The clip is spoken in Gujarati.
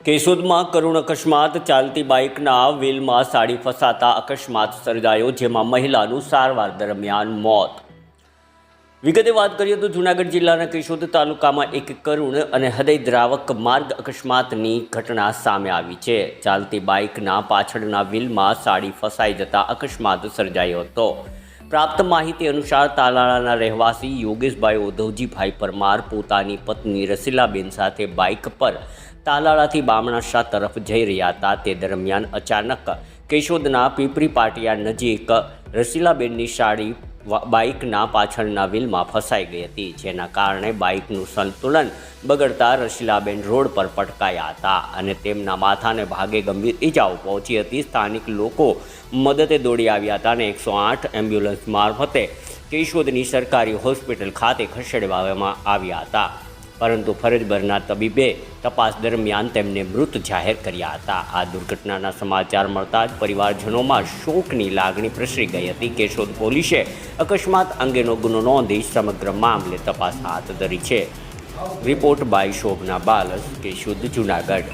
કેશોદમાં કરુણ અકસ્માત, ચાલતી બાઇકના વ્હીલમાં સાડી ફસાતા અકસ્માત સર્જાયો, જેમાં મહિલાનું સારવાર દરમિયાન મોત. વિગતે વાત કરીએ તો જૂનાગઢ જિલ્લાના કેશોદ તાલુકામાં એક કરુણ અને હૃદયદ્રાવક માર્ગ અકસ્માતની ઘટના સામે આવી છે. ચાલતી બાઇકના પાછળના વ્હીલમાં સાડી ફસાઈ જતા અકસ્માત સર્જાયો હતો. પ્રાપ્ત માહિતી અનુસાર તાલાળાના રહેવાસી યોગેશભાઈ ઉધવજીભાઈ પરમાર પોતાની પત્ની રસીલાબેન સાથે બાઇક પર તાલાળાથી બામણાશા તરફ જઈ રહ્યા હતા. તે દરમિયાન અચાનક કેશોદના પીપરી પાટિયા નજીક રસીલાબેનની સાડી બાઇકના પાછળના વ્હીલમાં ફસાઈ ગઈ હતી, જેના કારણે બાઇકનું સંતુલન બગડતા રસીલાબેન રોડ પર પટકાયા હતા અને તેમના માથાને ભાગે ગંભીર ઈજાઓ પહોંચી હતી. સ્થાનિક લોકો મદદે દોડી આવ્યા હતા અને 108 એમ્બ્યુલન્સ મારફતે કેશોદની સરકારી હોસ્પિટલ ખાતે ખસેડવામાં આવ્યા હતા, પરંતુ ફરજ બરના તબીબે તપાસ દરમિયાન તેમને મૃત જાહેર કર્યા હતા. આ દુર્ઘટનાના સમાચાર મળતા જ પરિવારજનોમાં શોકની લાગણી પ્રસરી ગઈ હતી. કેશોદ પોલીસે અકસ્માત અંગેનો ગુનો નોંધી સમગ્ર મામલે તપાસ હાથ ધરી છે. Report by Shobhana Balas, Keshod, Junagadh.